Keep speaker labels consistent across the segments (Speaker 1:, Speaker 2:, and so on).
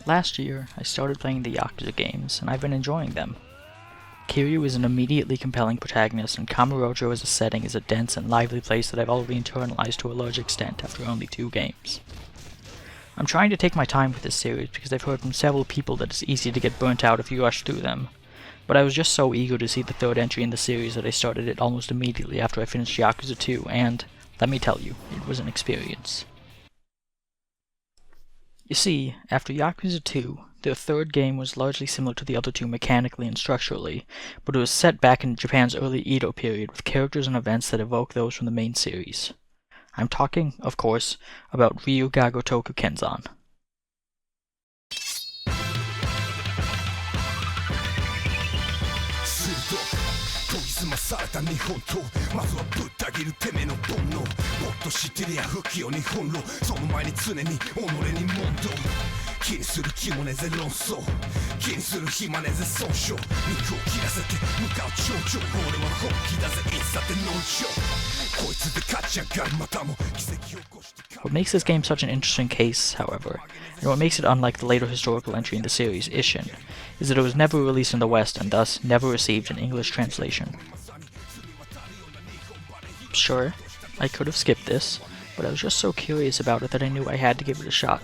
Speaker 1: Last year, I started playing the Yakuza games, and I've been enjoying them. Kiryu is an immediately compelling protagonist, and Kamurocho as a setting is a dense and lively place that I've already internalized to a large extent after only 2 games. I'm trying to take my time with this series because I've heard from several people that it's easy to get burnt out if you rush through them, but I was just so eager to see the 3rd entry in the series that I started it almost immediately after I finished Yakuza 2, and, let me tell you, it was an experience. You see, after Yakuza 2, the 3rd game was largely similar to the other 2 mechanically and structurally, but it was set back in Japan's early Edo period with characters and events that evoke those from the main series. I'm talking, of course, about Ryuga Gotoku Kenzan. What makes this game such an interesting case, however, and what makes it unlike the later historical entry in the series, Ishin, is that it was never released in the West and thus never received an English translation. Sure, I could have skipped this, but I was just so curious about it that I knew I had to give it a shot.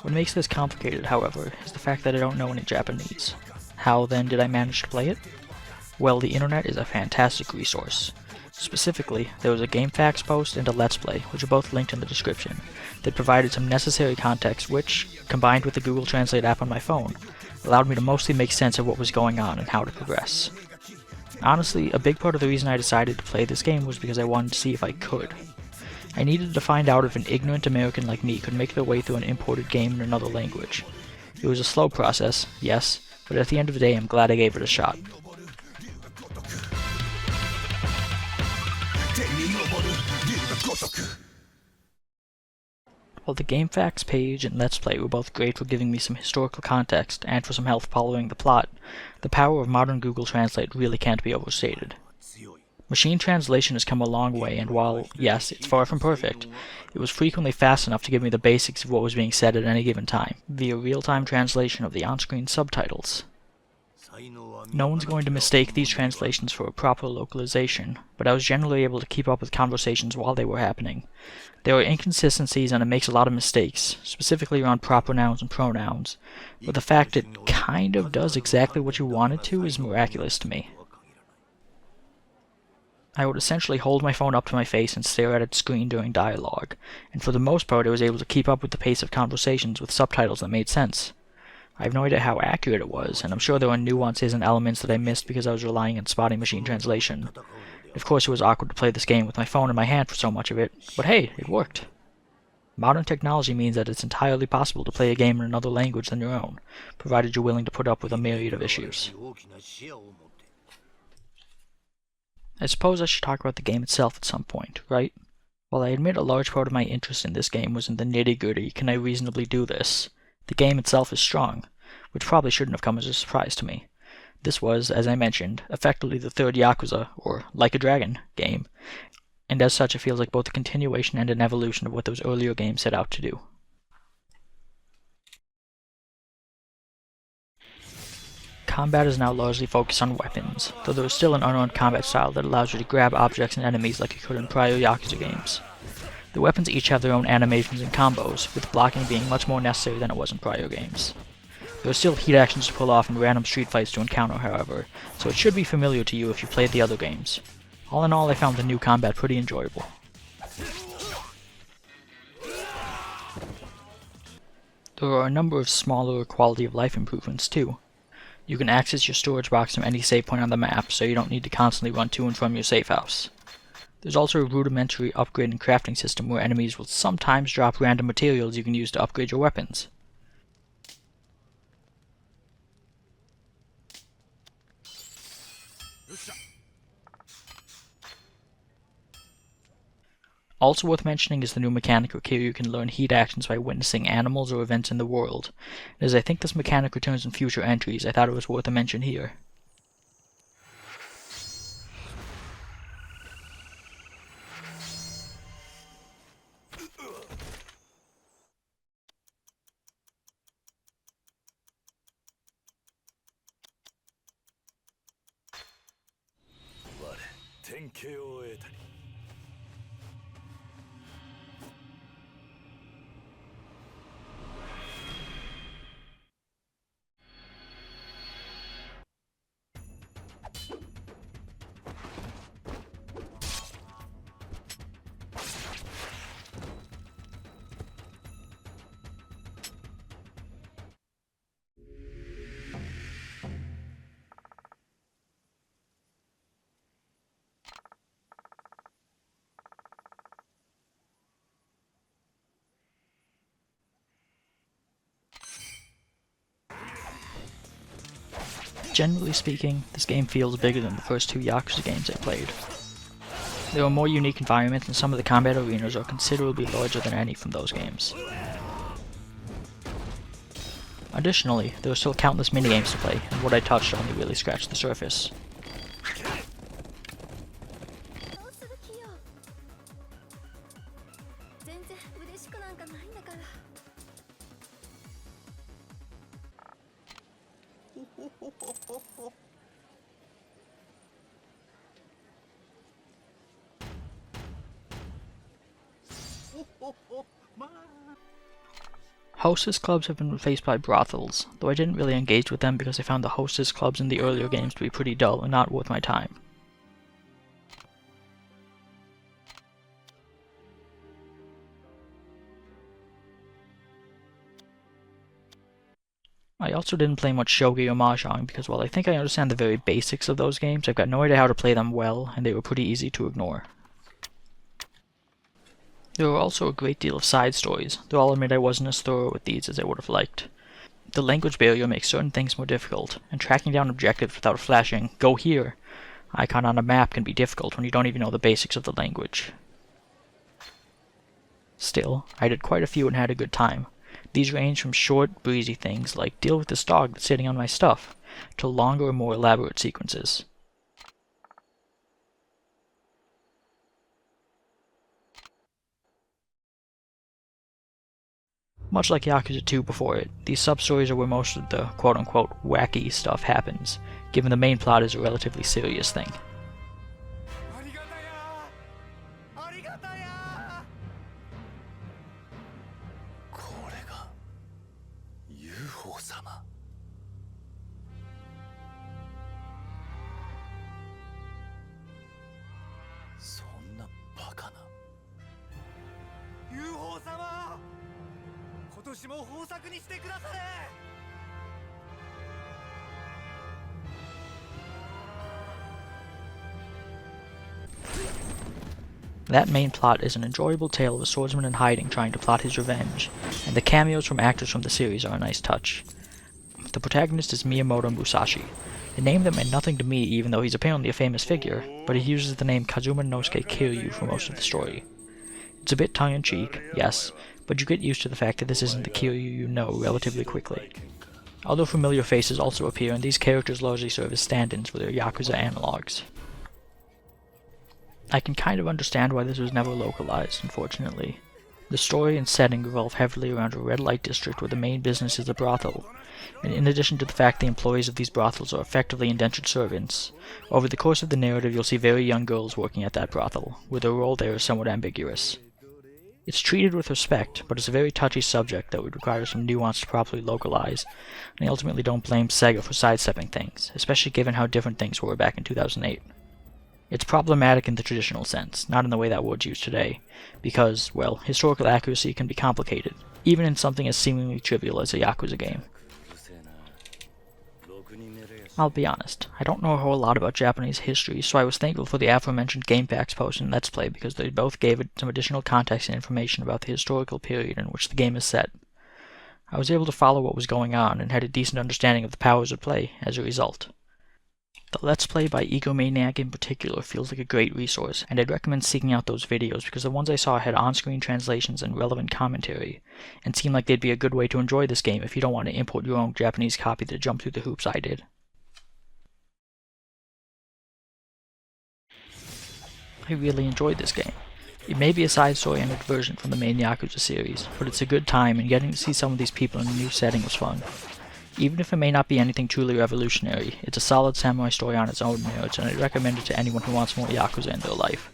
Speaker 1: What makes this complicated, however, is the fact that I don't know any Japanese. How, then, did I manage to play it? Well, the internet is a fantastic resource. Specifically, there was a GameFAQs post and a Let's Play, which are both linked in the description, that provided some necessary context which, combined with the Google Translate app on my phone, allowed me to mostly make sense of what was going on and how to progress. Honestly, a big part of the reason I decided to play this game was because I wanted to see if I could. I needed to find out if an ignorant American like me could make their way through an imported game in another language. It was a slow process, yes, but at the end of the day I'm glad I gave it a shot. While the GameFAQs page and Let's Play were both great for giving me some historical context and for some help following the plot, the power of modern Google Translate really can't be overstated. Machine translation has come a long way, and while, yes, it's far from perfect, it was frequently fast enough to give me the basics of what was being said at any given time, via real-time translation of the on-screen subtitles. No one's going to mistake these translations for a proper localization, but I was generally able to keep up with conversations while they were happening. There are inconsistencies and it makes a lot of mistakes, specifically around proper nouns and pronouns, but the fact it kind of does exactly what you want it to is miraculous to me. I would essentially hold my phone up to my face and stare at its screen during dialogue, and for the most part I was able to keep up with the pace of conversations with subtitles that made sense. I have no idea how accurate it was, and I'm sure there were nuances and elements that I missed because I was relying on spotty machine translation. Of course it was awkward to play this game with my phone in my hand for so much of it, but hey, it worked. Modern technology means that it's entirely possible to play a game in another language than your own, provided you're willing to put up with a myriad of issues. I suppose I should talk about the game itself at some point, right? While I admit a large part of my interest in this game was in the nitty-gritty, can I reasonably do this, the game itself is strong, which probably shouldn't have come as a surprise to me. This was, as I mentioned, effectively the 3rd Yakuza, or Like a Dragon, game, and as such it feels like both a continuation and an evolution of what those earlier games set out to do. Combat is now largely focused on weapons, though there is still an unarmed combat style that allows you to grab objects and enemies like you could in prior Yakuza games. The weapons each have their own animations and combos, with blocking being much more necessary than it was in prior games. There are still heat actions to pull off and random street fights to encounter, however, so it should be familiar to you if you played the other games. All in all, I found the new combat pretty enjoyable. There are a number of smaller quality of life improvements too. You can access your storage box from any save point on the map, so you don't need to constantly run to and from your safe house. There's also a rudimentary upgrade and crafting system where enemies will sometimes drop random materials you can use to upgrade your weapons. Also worth mentioning is the new mechanic where Kiryu can learn heat actions by witnessing animals or events in the world, and as I think this mechanic returns in future entries, I thought it was worth a mention here. Generally speaking, this game feels bigger than the first two Yakuza games I played. There are more unique environments and some of the combat arenas are considerably larger than any from those games. Additionally, there are still countless minigames to play, and what I touched only really scratched the surface. Hostess clubs have been replaced by brothels, though I didn't really engage with them because I found the hostess clubs in the earlier games to be pretty dull and not worth my time. I also didn't play much shogi or mahjong because while I think I understand the very basics of those games, I've got no idea how to play them well, and they were pretty easy to ignore. There were also a great deal of side stories, though I'll admit I wasn't as thorough with these as I would have liked. The language barrier makes certain things more difficult, and tracking down objectives without a flashing "Go here" icon on a map can be difficult when you don't even know the basics of the language. Still, I did quite a few and had a good time. These range from short, breezy things like "deal with this dog that's sitting on my stuff," to longer and more elaborate sequences. Much like Yakuza 2 before it, these sub-stories are where most of the quote-unquote wacky stuff happens, given the main plot is a relatively serious thing. That main plot is an enjoyable tale of a swordsman in hiding trying to plot his revenge, and the cameos from actors from the series are a nice touch. The protagonist is Miyamoto Musashi, a name that meant nothing to me even though he's apparently a famous figure, but he uses the name Kazuma Nosuke Kiryu for most of the story. It's a bit tongue-in-cheek, yes, but you get used to the fact that this isn't the Kiryu you know relatively quickly. Other familiar faces also appear, and these characters largely serve as stand-ins for their Yakuza analogs. I can kind of understand why this was never localized, unfortunately. The story and setting revolve heavily around a red light district where the main business is a brothel, and in addition to the fact the employees of these brothels are effectively indentured servants, over the course of the narrative you'll see very young girls working at that brothel, where their role there is somewhat ambiguous. It's treated with respect, but it's a very touchy subject that would require some nuance to properly localize, and I ultimately don't blame Sega for sidestepping things, especially given how different things were back in 2008. It's problematic in the traditional sense, not in the way that word's used today, because, well, historical accuracy can be complicated, even in something as seemingly trivial as a Yakuza game. I'll be honest, I don't know a whole lot about Japanese history, so I was thankful for the aforementioned GameFAQs post and Let's Play because they both gave it some additional context and information about the historical period in which the game is set. I was able to follow what was going on and had a decent understanding of the powers at play as a result. The Let's Play by Egomaniac in particular feels like a great resource, and I'd recommend seeking out those videos because the ones I saw had on-screen translations and relevant commentary, and seemed like they'd be a good way to enjoy this game if you don't want to import your own Japanese copy to jump through the hoops I did. I really enjoyed this game. It may be a side story and a diversion from the main Yakuza series, but it's a good time and getting to see some of these people in a new setting was fun. Even if it may not be anything truly revolutionary, it's a solid samurai story on its own merits, and I'd recommend it to anyone who wants more Yakuza in their life.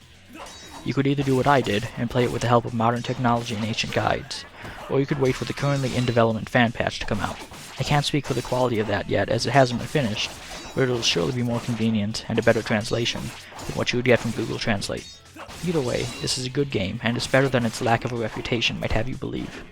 Speaker 1: You could either do what I did, and play it with the help of modern technology and ancient guides, or you could wait for the currently in development fan patch to come out. I can't speak for the quality of that yet, as it hasn't been finished, but it'll surely be more convenient and a better translation than what you would get from Google Translate. Either way, this is a good game, and it's better than its lack of a reputation might have you believe.